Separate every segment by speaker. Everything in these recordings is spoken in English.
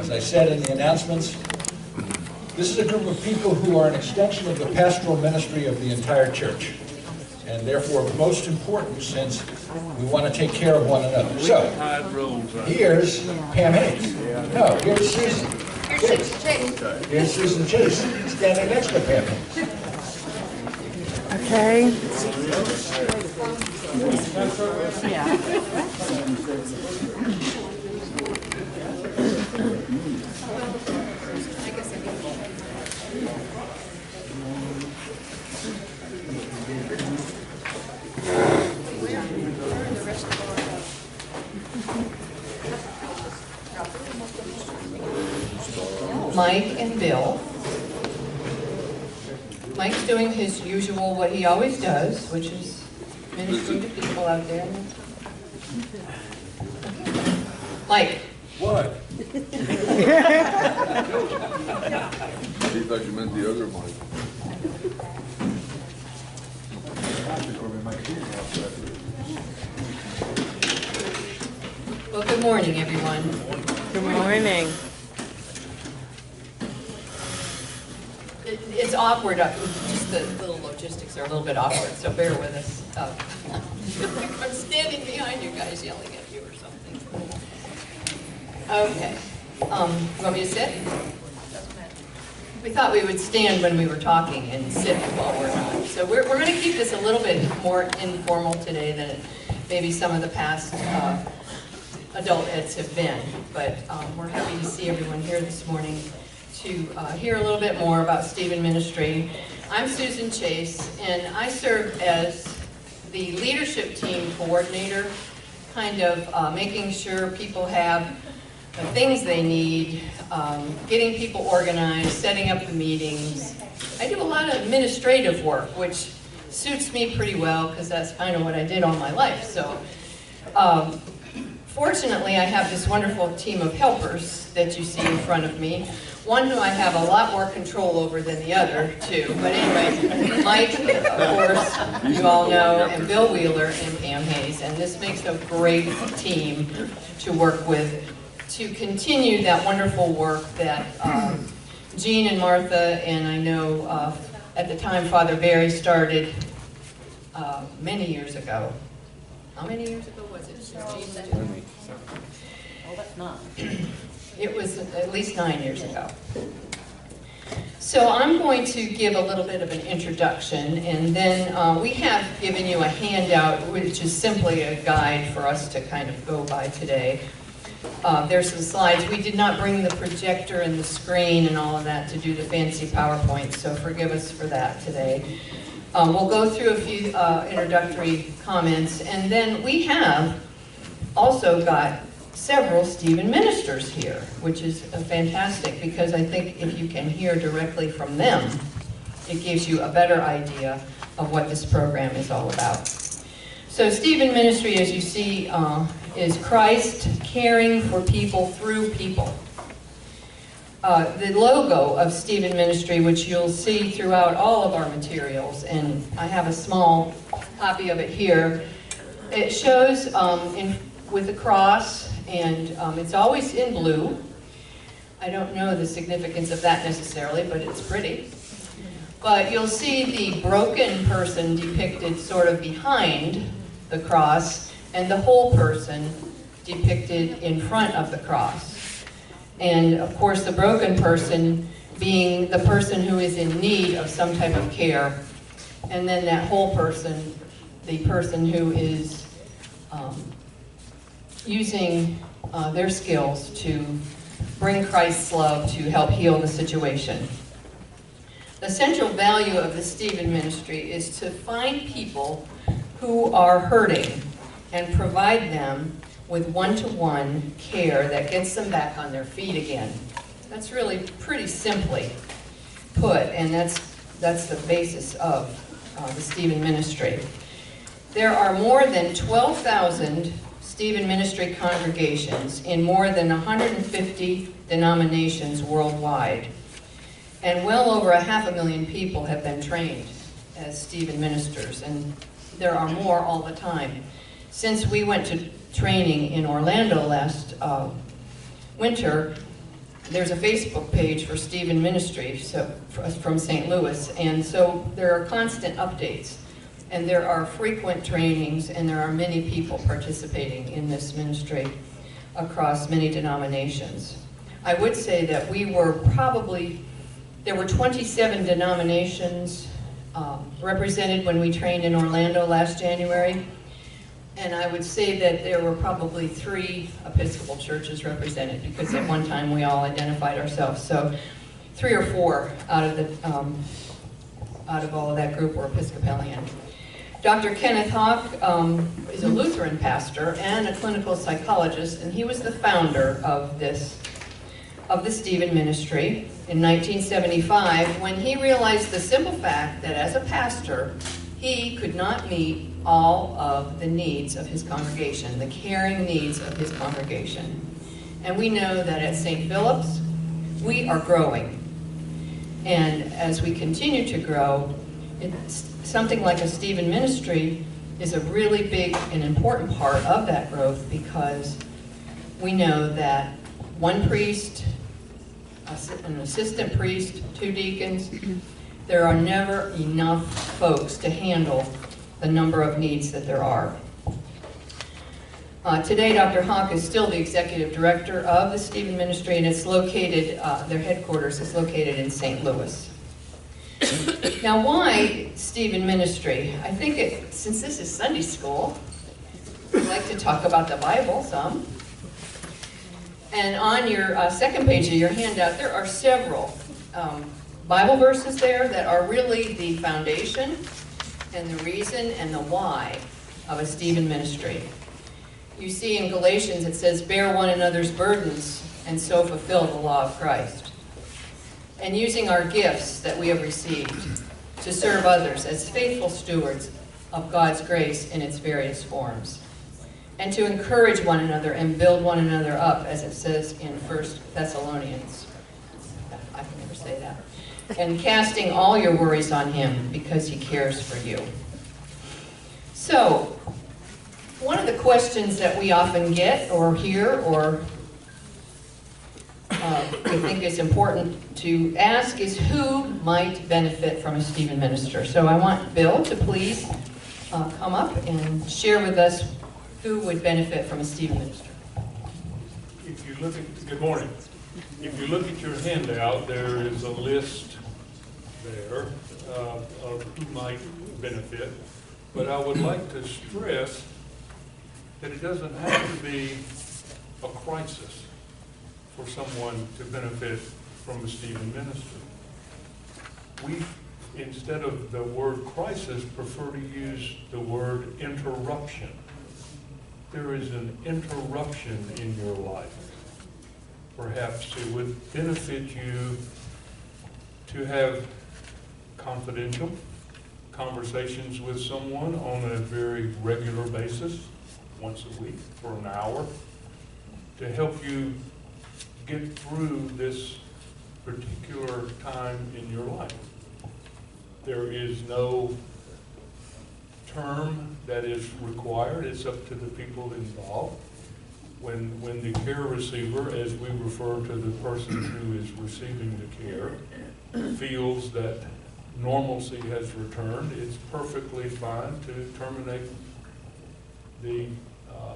Speaker 1: As I said in the announcements, this is a group of people who are an extension of the pastoral ministry of the entire church, and therefore most important since we want to take care of one another. So, here's Pam Hayes. No, here's Susan Chase. Here's Susan Chase, standing next to Pam Hayes.
Speaker 2: Okay.
Speaker 3: Yeah. Mike and Bill. Mike's doing his usual, what he always does, which is ministering to people out there. Mike.
Speaker 4: What? He thought you meant the other Mike.
Speaker 3: Well, good morning, everyone.
Speaker 2: Good morning.
Speaker 3: It's awkward. Just the little logistics are a little bit awkward, so bear with us. I'm standing behind you guys yelling at you or something. Okay. You want me to sit? We thought we would stand when we were talking and sit while we're not. So we're going to keep this a little bit more informal today than maybe some of the past adult eds have been. But we're happy to see everyone here this morning to hear a little bit more about Stephen Ministry. I'm Susan Chase, and I serve as the leadership team coordinator, kind of making sure people have the things they need, getting people organized, setting up the meetings. I do a lot of administrative work, which suits me pretty well because that's kind of what I did all my life. So fortunately, I have this wonderful team of helpers that you see in front of me. One who I have a lot more control over than the other two. But anyway, Mike, of course, you all know, and Bill Wheeler and Pam Hayes. And this makes a great team to work with to continue that wonderful work that Jean and Martha, and I know at the time Father Barry started many years ago. How many years ago was it?
Speaker 5: Oh, that's not.
Speaker 3: It was at least 9 years ago. So I'm going to give a little bit of an introduction, and then we have given you a handout, which is simply a guide for us to kind of go by today. There's some slides. We did not bring the projector and the screen and all of that to do the fancy PowerPoint, so forgive us for that today. We'll go through a few introductory comments, and then we have also got several Stephen ministers here, which is fantastic because I think if you can hear directly from them, it gives you a better idea of what this program is all about. So Stephen Ministry, as you see, is Christ caring for people through people. The logo of Stephen Ministry, which you'll see throughout all of our materials, and I have a small copy of it here, it shows with a cross, and it's always in blue. I don't know the significance of that necessarily, but it's pretty. But you'll see the broken person depicted sort of behind the cross, and the whole person depicted in front of the cross. And of course the broken person being the person who is in need of some type of care, and then that whole person, the person who is using their skills to bring Christ's love to help heal the situation. The central value of the Stephen Ministry is to find people who are hurting and provide them with one-to-one care that gets them back on their feet again. That's really pretty simply put, and that's the basis of the Stephen Ministry. There are more than 12,000 Stephen Ministry congregations in more than 150 denominations worldwide, and well over 500,000 people have been trained as Stephen ministers, and there are more all the time. Since we went to training in Orlando last winter, there's a Facebook page for Stephen Ministry from St. Louis, and so there are constant updates, and there are frequent trainings, and there are many people participating in this ministry across many denominations. I would say that there were 27 denominations represented when we trained in Orlando last January. And I would say that there were probably 3 Episcopal churches represented, because at one time we all identified ourselves. So 3 or 4 out of all of that group were Episcopalian. Dr. Kenneth Hawk is a Lutheran pastor and a clinical psychologist, and he was the founder of the Stephen Ministry in 1975, when he realized the simple fact that as a pastor, he could not meet all of the needs of his congregation, the caring needs of his congregation. And we know that at St. Philip's, we are growing. And as we continue to grow, something like a Stephen Ministry is a really big and important part of that growth, because we know that one priest, an assistant priest, 2 deacons, there are never enough folks to handle the number of needs that there are. Today, Dr. Hawk is still the executive director of the Stephen Ministry, and it's located, their headquarters is located in St. Louis. Now, why Stephen Ministry? I think since this is Sunday school, I'd like to talk about the Bible some. And on your second page of your handout, there are several Bible verses there that are really the foundation and the reason and the why of a Stephen Ministry. You see in Galatians it says, bear one another's burdens and so fulfill the law of Christ. And using our gifts that we have received to serve others as faithful stewards of God's grace in its various forms. And to encourage one another and build one another up, as it says in 1 Thessalonians. I can never say that. And casting all your worries on him because he cares for you. So, one of the questions that we often get or hear or we think is important to ask is who might benefit from a Stephen minister. So I want Bill to please come up and share with us who would benefit from a Stephen minister.
Speaker 5: If you look at, good morning. If you look at your handout, there is a list there of who might benefit. But I would like to stress that it doesn't have to be a crisis for someone to benefit from a Stephen minister. We, instead of the word crisis, prefer to use the word interruption. There is an interruption in your life. Perhaps it would benefit you to have confidential conversations with someone on a very regular basis, once a week for an hour, to help you get through this particular time in your life. There is no term that is required. It's up to the people involved. When the care receiver, as we refer to the person who is receiving the care, feels that normalcy has returned, it's perfectly fine to terminate the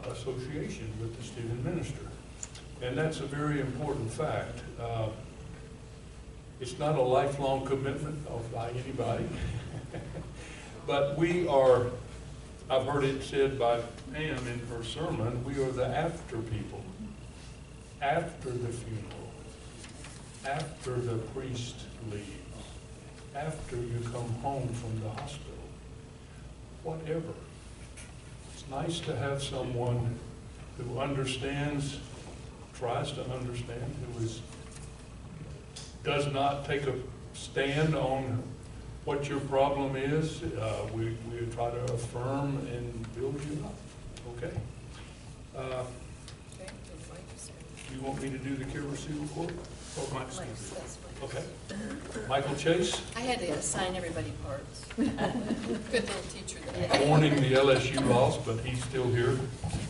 Speaker 5: association with the Stephen minister. And that's a very important fact. It's not a lifelong commitment by anybody, but we are, I've heard it said by Pam in her sermon, we are the after people, after the funeral, after the priest leaves, after you come home from the hospital, whatever. It's nice to have someone who understands, tries to understand, who does not take a stand on what your problem is. We try to affirm and build you up. Okay? You want me to do the care receiver quote? Or Mike's gonna do it? Okay. Michael Chase,
Speaker 3: I had to assign everybody parts. Good little teacher there.
Speaker 5: mourning the LSU loss, but he's still here.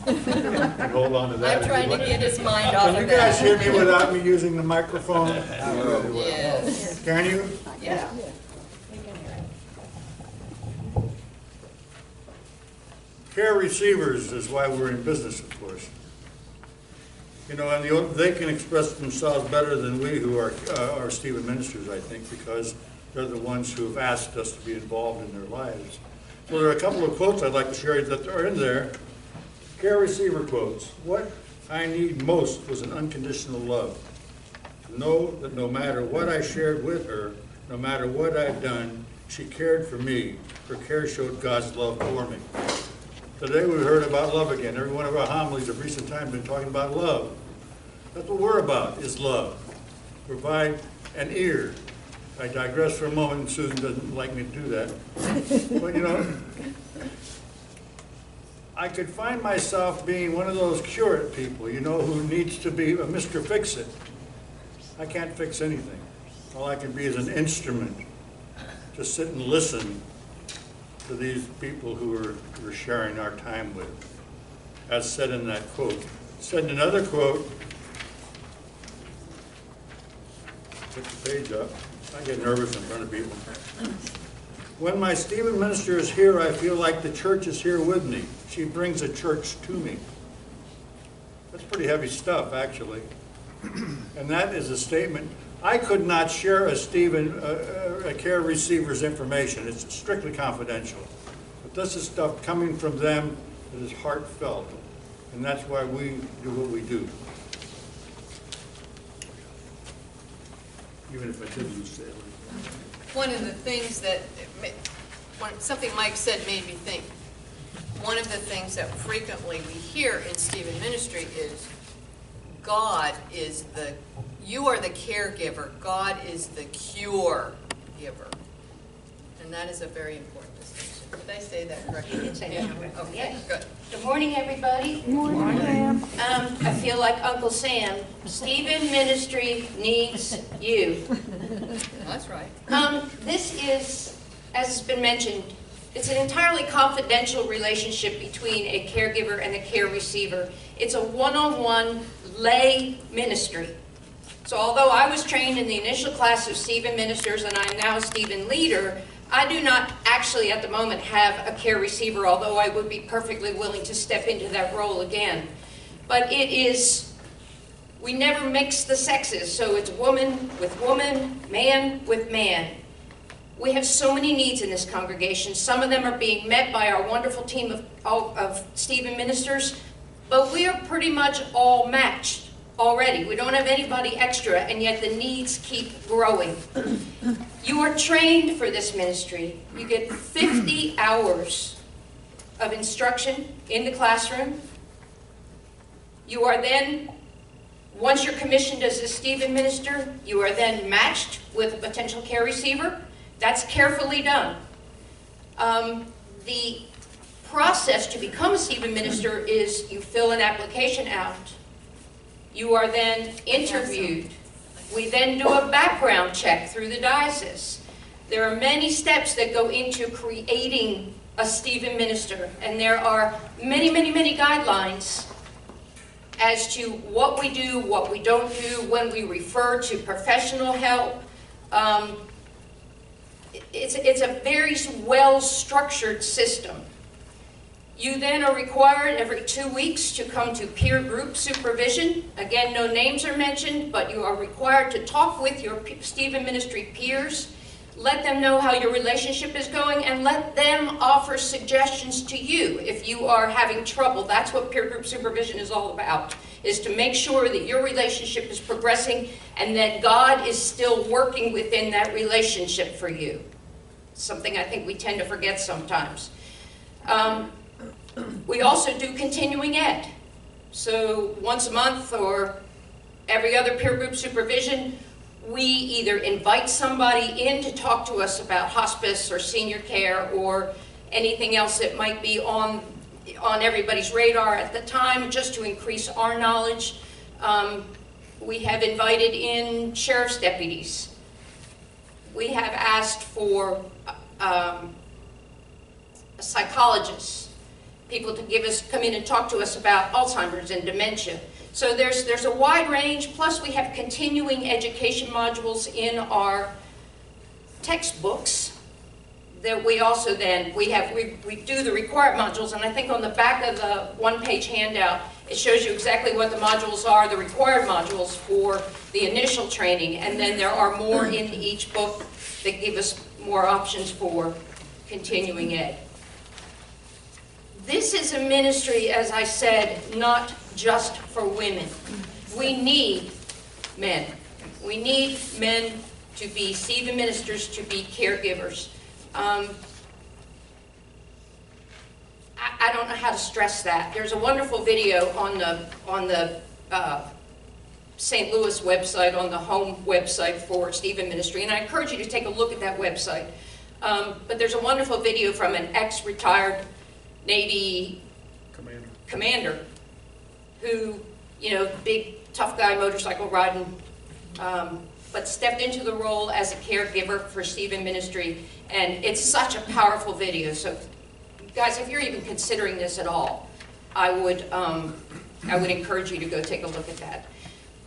Speaker 5: And hold on to that.
Speaker 3: I'm trying to get his mind off
Speaker 6: Can
Speaker 3: of
Speaker 6: you guys
Speaker 3: that.
Speaker 6: hear me without me using the microphone?
Speaker 3: Yes,
Speaker 6: Can you?
Speaker 3: yeah.
Speaker 6: Care receivers is why we're in business, of course. You know, and they can express themselves better than we who are Stephen ministers, I think, because they're the ones who have asked us to be involved in their lives. So there are a couple of quotes I'd like to share that are in there. Care receiver quotes. What I need most was an unconditional love. To know that no matter what I shared with her, no matter what I'd done, she cared for me. Her care showed God's love for me. Today we heard about love again. Every one of our homilies of recent time has been talking about love. That's what we're about, is love. Provide an ear. I digress for a moment. Susan doesn't like me to do that. But you know, I could find myself being one of those curate people, you know, who needs to be a Mr. Fix-It. I can't fix anything. All I can be is an instrument. Just sit and listen to these people who we're sharing our time with, as said in that quote. Said in another quote, put the page up, I get nervous in front of people. When my Stephen minister is here, I feel like the church is here with me. She brings a church to me. That's pretty heavy stuff, actually. And that is a statement. I could not share a care receiver's information. It's strictly confidential. But this is stuff coming from them that is heartfelt. And that's why we do what we do. Even if I didn't say it.
Speaker 3: One of the things that, something Mike said made me think. One of the things that frequently we hear in Stephen ministry is, God is you are the caregiver, God is the cure giver. And that is a very important distinction. Did I say that correctly?
Speaker 7: You did say that correctly.
Speaker 3: Okay,
Speaker 7: Yes.
Speaker 3: good.
Speaker 7: Good morning, everybody.
Speaker 2: Good morning.
Speaker 7: I feel like Uncle Sam. Stephen Ministry needs you.
Speaker 3: That's right.
Speaker 7: This is, as has been mentioned, it's an entirely confidential relationship between a caregiver and a care receiver. It's a one-on-one lay ministry. So although I was trained in the initial class of Stephen ministers and I'm now a Stephen leader, I do not actually at the moment have a care receiver, although I would be perfectly willing to step into that role again. But it is, we never mix the sexes, so it's woman with woman, man with man. We have so many needs in this congregation. Some of them are being met by our wonderful team of Stephen ministers, but we are pretty much all matched already. We don't have anybody extra, and yet the needs keep growing. You are trained for this ministry. You get 50 hours of instruction in the classroom. You are then, once you're commissioned as a Stephen minister, you are then matched with a potential care receiver. That's carefully done. The process to become a Stephen minister is you fill an application out. You are then interviewed. We then do a background check through the diocese. There are many steps that go into creating a Stephen minister, and there are many, many, many guidelines as to what we do, what we don't do, when we refer to professional help. It's a very well-structured system. You then are required every 2 weeks to come to peer group supervision. Again, no names are mentioned, but you are required to talk with your Stephen ministry peers, let them know how your relationship is going, and let them offer suggestions to you if you are having trouble. That's what peer group supervision is all about, is to make sure that your relationship is progressing and that God is still working within that relationship for you. Something I think we tend to forget sometimes. We also do continuing ed. So once a month or every other peer group supervision, we either invite somebody in to talk to us about hospice or senior care or anything else that might be on everybody's radar at the time, just to increase our knowledge. We have invited in sheriff's deputies. We have asked for psychologists, people to come in and talk to us about Alzheimer's and dementia. So there's a wide range, plus we have continuing education modules in our textbooks that we also then, we do the required modules, and I think on the back of the one-page handout, it shows you exactly what the modules are, the required modules for the initial training, and then there are more in each book that give us more options for continuing ed. This is a ministry, as I said, not just for women. We need men. We need men to be Stephen ministers, to be caregivers. I don't know how to stress that. There's a wonderful video on the St. Louis website, on the home website for Stephen Ministry, and I encourage you to take a look at that website. But there's a wonderful video from an ex-retired Navy commander who, you know, big tough guy, motorcycle riding, but stepped into the role as a caregiver for Stephen Ministry, and it's such a powerful video. So, guys, if you're even considering this at all, I would encourage you to go take a look at that.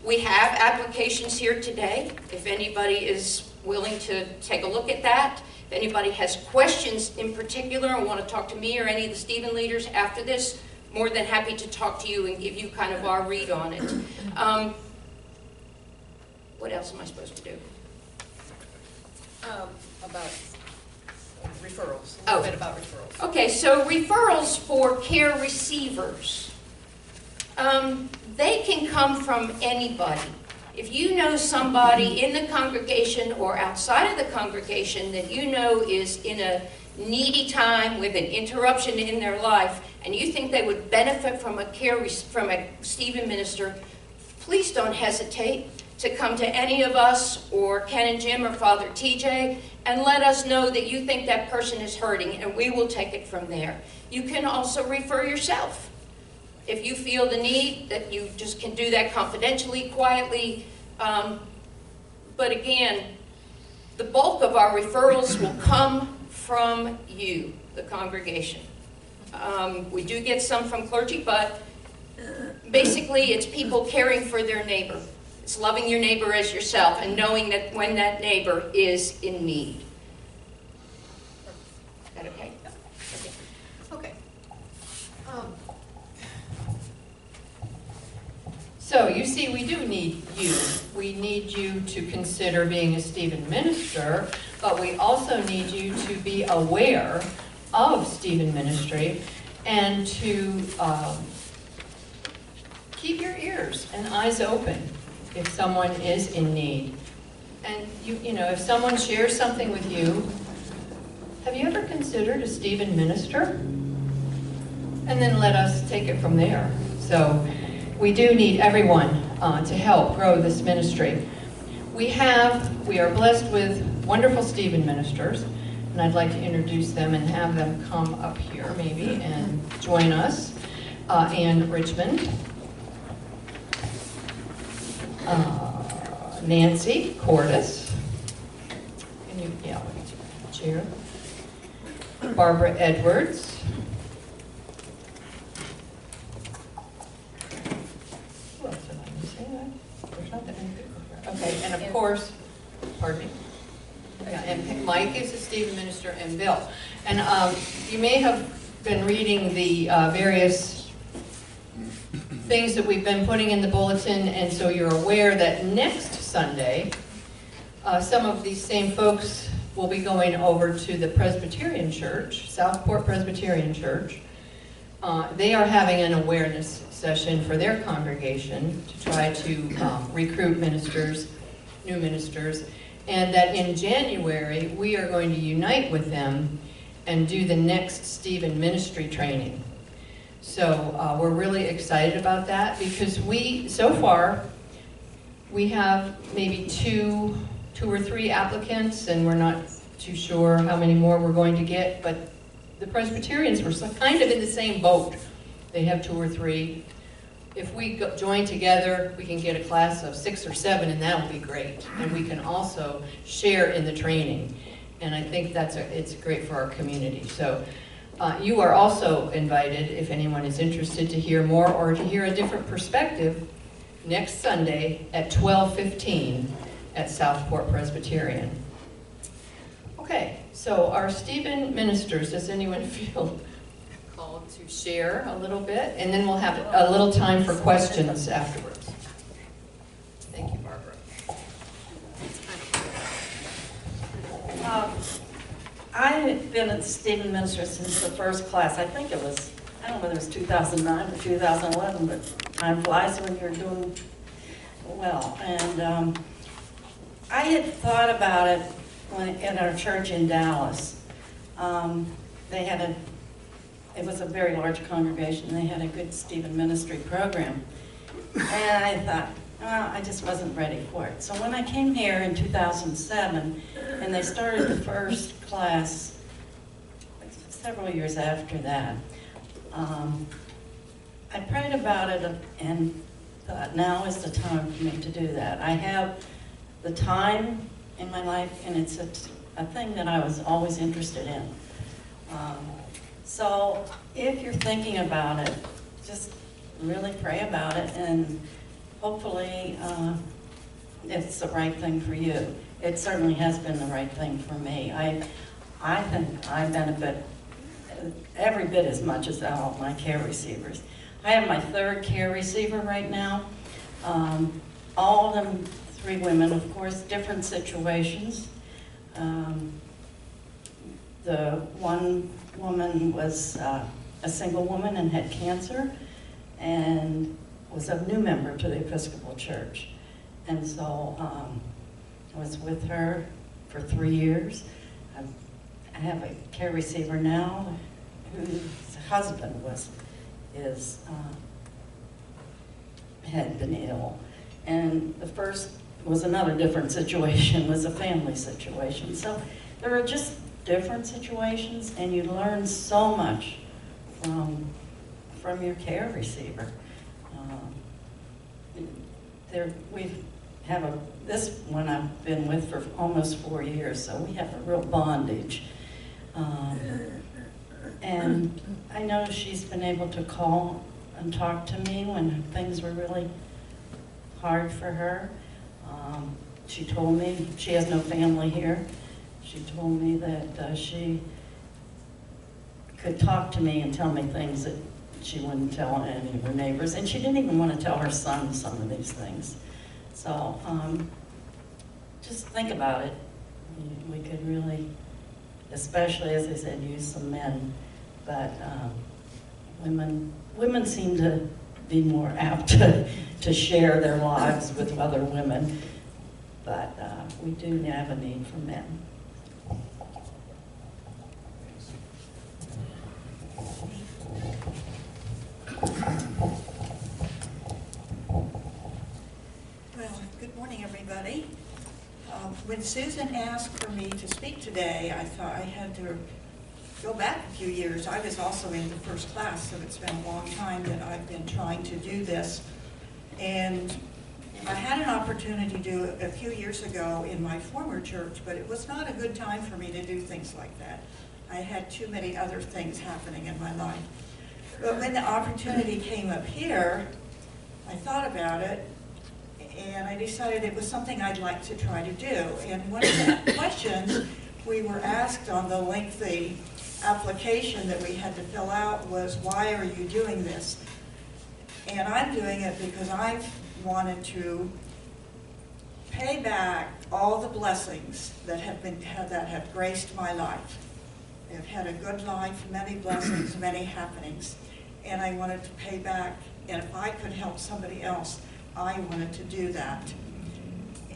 Speaker 7: We have applications here today. If anybody is willing to take a look at that, if anybody has questions in particular and want to talk to me or any of the Stephen leaders after this, more than happy to talk to you and give you kind of our read on it. What else am I supposed to do?
Speaker 2: About referrals, a
Speaker 7: Oh.
Speaker 2: little bit about referrals.
Speaker 7: Okay, so referrals for care receivers. They can come from anybody. If you know somebody in the congregation or outside of the congregation that you know is in a needy time with an interruption in their life, and you think they would benefit from from a Stephen minister, please don't hesitate to come to any of us or Ken and Jim or Father TJ and let us know that you think that person is hurting, and we will take it from there. You can also refer yourself. If you feel the need, that you just can do that confidentially, quietly. But again, the bulk of our referrals will come from you, the congregation. We do get some from clergy, but basically it's people caring for their neighbor. It's loving your neighbor as yourself and knowing that when that neighbor is in need. Is that okay?
Speaker 2: Okay.
Speaker 3: So you see, we do need you. We need you to consider being a Stephen minister, but we also need you to be aware of Stephen ministry and to keep your ears and eyes open if someone is in need. And you know, if someone shares something with you, have you ever considered a Stephen minister? And then let us take it from there. So we do need everyone to help grow this ministry. We are blessed with wonderful Stephen ministers, and I'd like to introduce them and have them come up here maybe and join us. Ann Richmond, Nancy Cordis, and you, yeah, chair. Barbara Edwards. Who else am I missing? There's not that many people here. Okay, and of course, pardon me. Yeah, and Mike is a Stephen minister, and Bill. And you may have been reading the various things that we've been putting in the bulletin, and so you're aware that next Sunday, some of these same folks will be going over to the Presbyterian Church, Southport Presbyterian Church. They are having an awareness session for their congregation to try to recruit ministers, new ministers, and that in January we are going to unite with them and do the next Stephen ministry training. So we're really excited about that because so far, we have maybe two or three applicants, and we're not too sure how many more we're going to get, but the Presbyterians were kind of in the same boat. They have 2 or 3. if we join together, we can get a class of 6 or 7, and that will be great. And we can also share in the training. And I think it's great for our community. So you are also invited, if anyone is interested, to hear more or to hear a different perspective next Sunday at 12:15 at Southport Presbyterian. Okay, so our Stephen ministers, does anyone feel called to share a little bit? And then we'll have a little time for questions afterwards. Thank you, Barbara.
Speaker 8: I've been at the Stephen Minister since the first class. I think it was, I don't know whether it was 2009 or 2011, but time flies when you're doing well. And I had thought about it in our church in Dallas. They had it was a very large congregation. They had a good Stephen ministry program. And I thought, well, I just wasn't ready for it. So when I came here in 2007, and they started the first class several years after that, I prayed about it and thought, now is the time for me to do that. I have the time in my life, and it's a thing that I was always interested in. So if you're thinking about it, just really pray about it, and hopefully it's the right thing for you. It certainly has been the right thing for me. I think I benefit every bit as much as all of my care receivers. I have my 3rd care receiver right now. All of them 3 women, of course, different situations. The one woman was a single woman and had cancer, and was a new member to the Episcopal Church. And so I was with her for 3 years. I have a care receiver now whose husband had been ill. And the first was another different situation, was a family situation. So there are just different situations, and you learn so much from your care receiver. This one I've been with for almost 4 years, so we have a real bondage. And I know she's been able to call and talk to me when things were really hard for her. She told me, she has no family here, she told me that she could talk to me and tell me things that she wouldn't tell any of her neighbors, and she didn't even want to tell her son some of these things. So just think about it. We could really, especially as I said, use some men, but women seem to be more apt to share their lives with other women, but we do have a need for men.
Speaker 2: Well, good morning, everybody. When Susan asked for me to speak today, I thought I had to go back a few years. I was also in the first class, so it's been a long time that I've been trying to do this. And I had an opportunity to do it a few years ago in my former church, but it was not a good time for me to do things like that. I had too many other things happening in my life. But when the opportunity came up here, I thought about it, and I decided it was something I'd like to try to do. And one of the questions we were asked on the lengthy application that we had to fill out was, why are you doing this? And I'm doing it because I've wanted to pay back all the blessings that have graced my life. I've had a good life, many blessings, many happenings, and I wanted to pay back. And if I could help somebody else, I wanted to do that.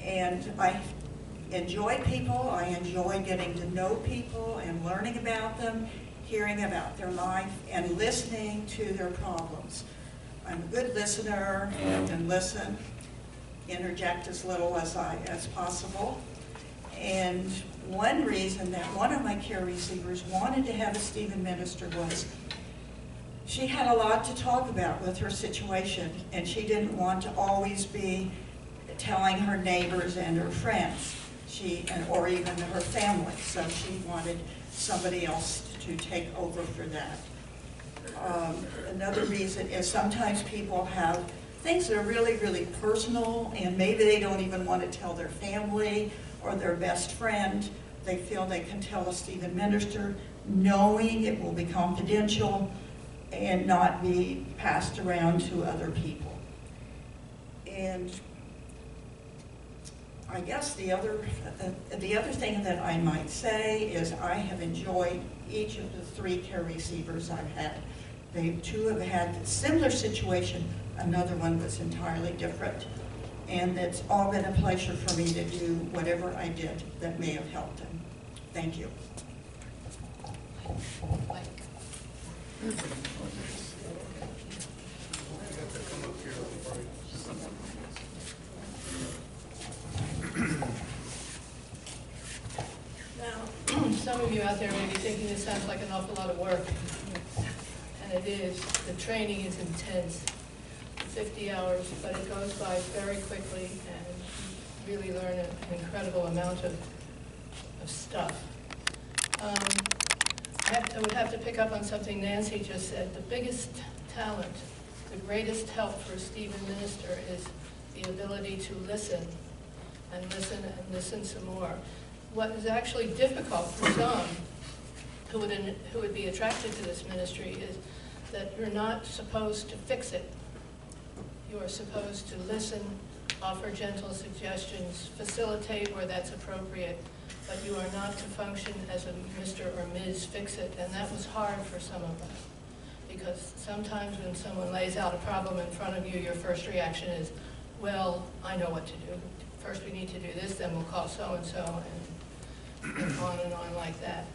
Speaker 2: And I enjoy people. I enjoy getting to know people and learning about them, hearing about their life, and listening to their problems. I'm a good listener and listen, interject as little as possible. And one reason that one of my care receivers wanted to have a Stephen minister was she had a lot to talk about with her situation, and she didn't want to always be telling her neighbors and her friends, or even her family. So she wanted somebody else to take over for that. Another reason is sometimes people have things that are really, really personal, and maybe they don't even want to tell their family or their best friend. They feel they can tell a Stephen minister, knowing it will be confidential and not be passed around to other people. And I guess the other thing that I might say is I have enjoyed each of the 3 care receivers I've had. Two have had a similar situation, another one was entirely different. And it's all been a pleasure for me to do whatever I did that may have helped them. Thank you.
Speaker 9: Now, some of you out there may be thinking this sounds like an awful lot of work, and it is. The training is intense, 50 hours, but it goes by very quickly, and you really learn an incredible amount of stuff. I would have to pick up on something Nancy just said. The biggest talent, the greatest help for a Stephen minister is the ability to listen and listen and listen some more. What is actually difficult for some who would be attracted to this ministry is that you're not supposed to fix it. You are supposed to listen, offer gentle suggestions, facilitate where that's appropriate, but you are not to function as a Mr. or Ms. Fix-It, and that was hard for some of us. Because sometimes when someone lays out a problem in front of you, your first reaction is, well, I know what to do. First we need to do this, then we'll call so-and-so, and on like that.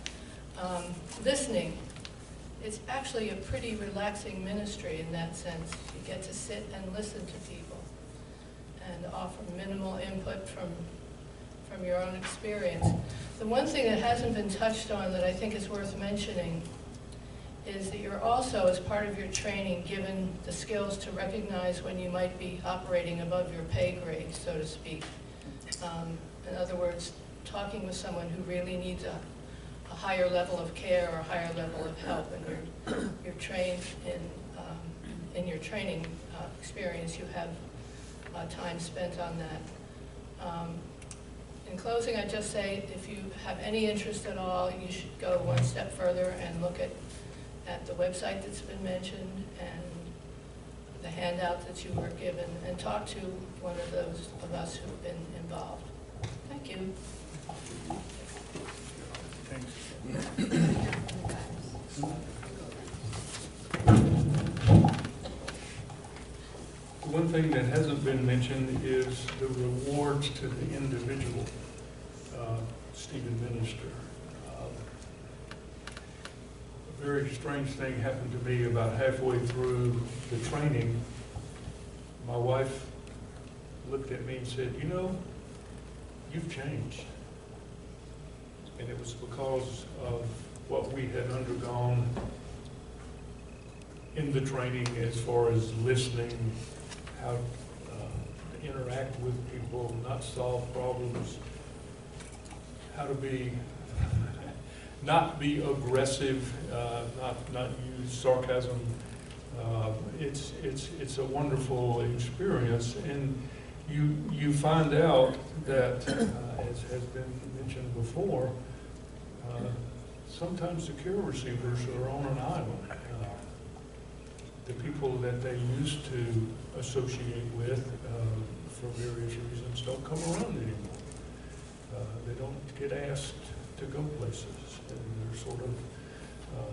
Speaker 9: Listening, it's actually a pretty relaxing ministry in that sense. You get to sit and listen to people and offer minimal input from your own experience. The one thing that hasn't been touched on that I think is worth mentioning is that you're also, as part of your training, given the skills to recognize when you might be operating above your pay grade, so to speak. In other words, talking with someone who really needs a higher level of care or a higher level of help, and you're trained in your training experience, you have time spent on that. In closing, I'd just say if you have any interest at all, you should go one step further and look at the website that's been mentioned and the handout that you were given, and talk to one of those of us who've been involved. Thank you.
Speaker 5: One thing that hasn't been mentioned is the rewards to the individual Stephen minister. A very strange thing happened to me about halfway through the training. My wife looked at me and said, "You know, you've changed." And it was because of what we had undergone in the training as far as listening, how to interact with people, not solve problems, how to be, not be aggressive, not use sarcasm. It's a wonderful experience, and you find out that, as has been mentioned before, sometimes the care receivers are on an island. The people that they used to associate with for various reasons don't come around anymore. They don't get asked to go places, and they're sort of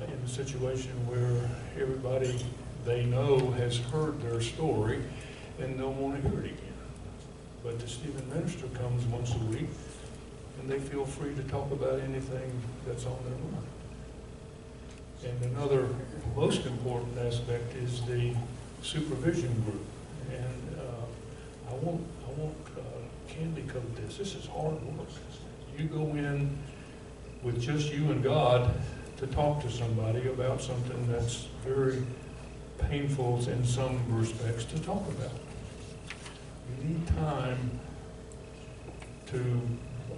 Speaker 5: in a situation where everybody they know has heard their story and don't want to hear it again. But the Stephen minister comes once a week, and they feel free to talk about anything that's on their mind. And another most important aspect is the supervision group. And I won't candy coat this. This is hard work. You go in with just you and God to talk to somebody about something that's very painful in some respects to talk about. You need time to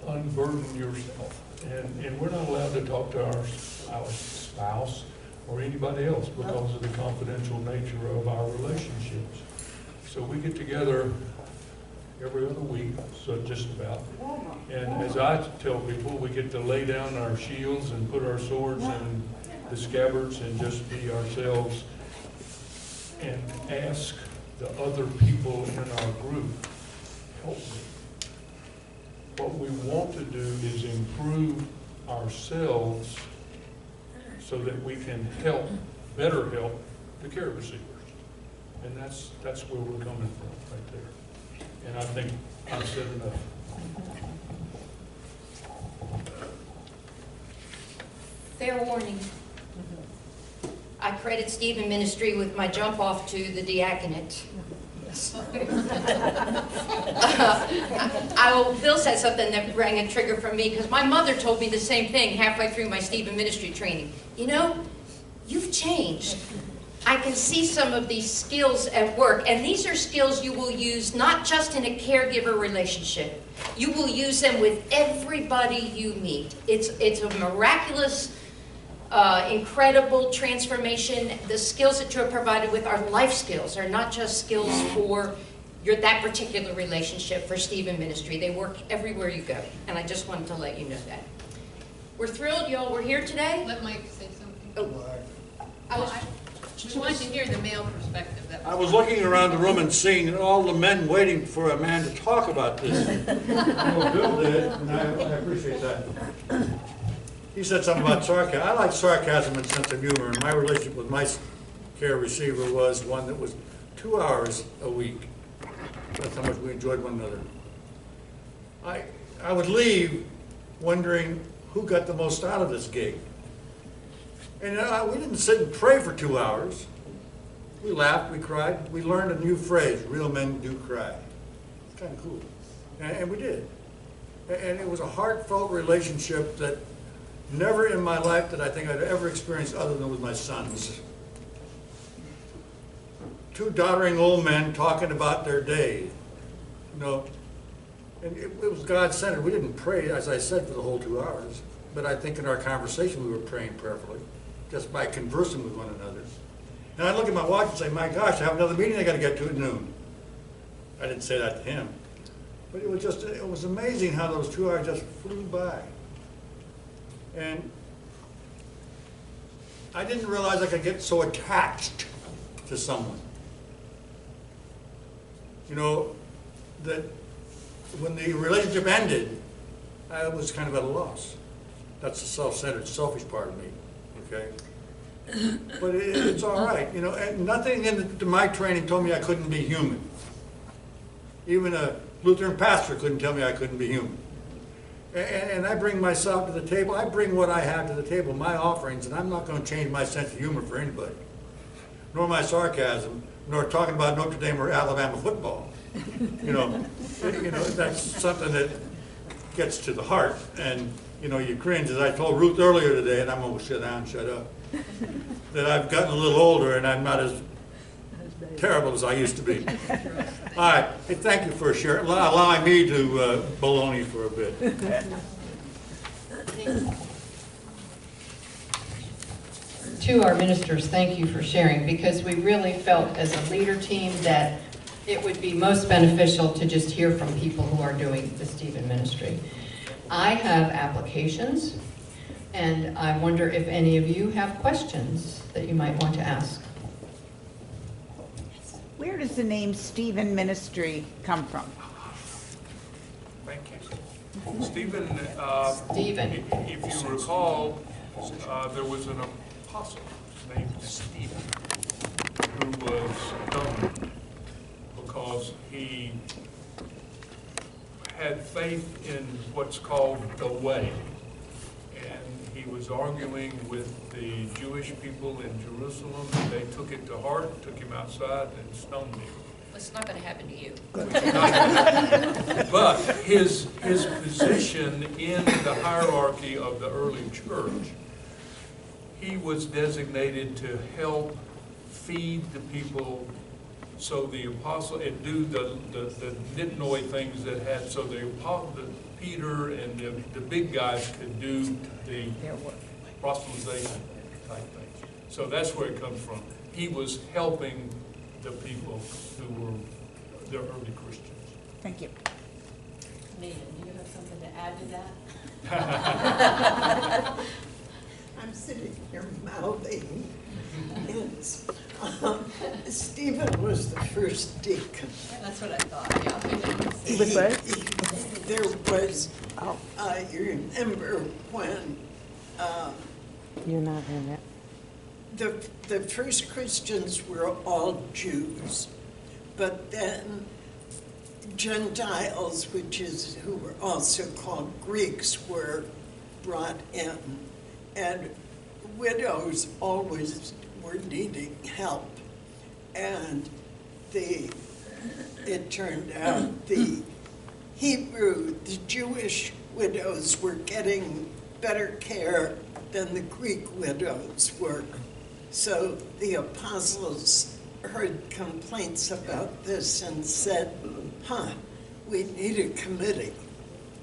Speaker 5: unburden yourself. And we're not allowed to talk to our spouse or anybody else because of the confidential nature of our relationships. So we get together every other week, so just about. And as I tell people, we get to lay down our shields and put our swords in the scabbards and just be ourselves and ask the other people in our group, help me. What we want to do is improve ourselves so that we can better help the care receivers. And that's where we're coming from right there. And I think I've said enough.
Speaker 7: Fair warning. I credit Stephen Ministry with my jump off to the diaconate. Bill said something that rang a trigger for me because my mother told me the same thing halfway through my Stephen Ministry training. You know, you've changed. I can see some of these skills at work, and these are skills you will use not just in a caregiver relationship. You will use them with everybody you meet. It's a miraculous, incredible transformation. The skills that you're provided with are life skills, are not just skills for that particular relationship for Stephen Ministry. They work everywhere you go, and I just wanted to let you know that. We're thrilled y'all were here today.
Speaker 3: Let Mike say something.
Speaker 7: Oh.
Speaker 3: We want to hear the male perspective.
Speaker 6: I was looking around the room and seeing all the men waiting for a man to talk about this. Well, Bill did, and I appreciate that. He said something about sarcasm. I like sarcasm and sense of humor, and my relationship with my care receiver was one that was 2 hours a week. That's how much we enjoyed one another. I would leave wondering who got the most out of this gig. And we didn't sit and pray for 2 hours. We laughed, we cried, we learned a new phrase, real men do cry. It's kind of cool. And we did. And it was a heartfelt relationship that never in my life did I think I'd ever experienced other than with my sons. 2 doddering old men talking about their day. You know, and it was God-centered. We didn't pray, as I said, for the whole 2 hours. But I think in our conversation we were praying prayerfully, just by conversing with one another. And I look at my watch and say, my gosh, I have another meeting I got to get to at noon. I didn't say that to him. But it was amazing how those 2 hours just flew by. And I didn't realize I could get so attached to someone. You know, that when the relationship ended, I was kind of at a loss. That's the self-centered, selfish part of me, okay? But it's all right, you know, and nothing in my training told me I couldn't be human. Even a Lutheran pastor couldn't tell me I couldn't be human. And I bring myself to the table. I bring what I have to the table, my offerings, and I'm not going to change my sense of humor for anybody, nor my sarcasm, nor talking about Notre Dame or Alabama football. You know, that's something that gets to the heart, and you know, you cringe. As I told Ruth earlier today, and I'm going to shut up, that I've gotten a little older and I'm not as terrible as I used to be. All right, hey, thank you for allowing me to baloney for a bit.
Speaker 3: To our ministers, thank you for sharing, because we really felt as a leader team that it would be most beneficial to just hear from people who are doing the Stephen Ministry. I have applications, and I wonder if any of you have questions that you might want to ask.
Speaker 10: Where does the name Stephen Ministry come from?
Speaker 5: Thank you. Stephen,
Speaker 3: Stephen.
Speaker 5: if you recall, there was an apostle named Stephen who was stoned because he had faith in what's called the way. And he was arguing with the Jewish people in Jerusalem, and they took it to heart, took him outside, and stoned him.
Speaker 7: It's not going to happen to you.
Speaker 5: But his position in the hierarchy of the early church, he was designated to help feed the people, so the apostle, and do the nitnoy things that had, so the Peter and the big guys could do the proselytization type things. So that's where it comes from. He was helping the people who were the early Christians.
Speaker 10: Thank you.
Speaker 3: Nina, do you have something to add to that?
Speaker 11: I'm sitting here mouthing. Stephen was the first deacon.
Speaker 3: That's what I thought, yeah.
Speaker 10: He was what?
Speaker 11: There was, you remember when
Speaker 10: You're not in it.
Speaker 11: the first Christians were all Jews, but then Gentiles, who were also called Greeks, were brought in, and widows always were needing help, and it turned out the Jewish widows were getting better care than the Greek widows were. So the apostles heard complaints about this and said, we need a committee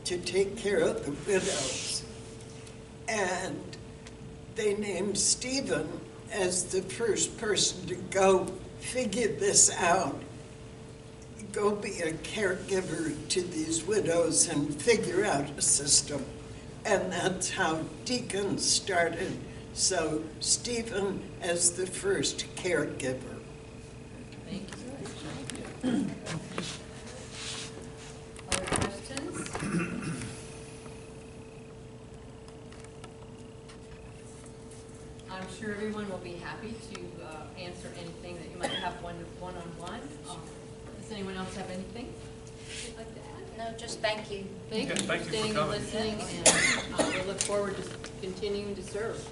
Speaker 11: to take care of the widows. And they named Stephen as the first person to go figure this out, go be a caregiver to these widows and figure out a system. And that's how deacons started. So Stephen as the first caregiver.
Speaker 3: Thank you. Other questions? I'm sure everyone will be happy to answer anything that you might have one-on-one. Does anyone else have anything they'd like to add?
Speaker 7: No, just thank you.
Speaker 3: Thank you for
Speaker 5: Thank you for
Speaker 3: staying and
Speaker 5: coming.
Speaker 3: listening, and we look forward to continuing to serve.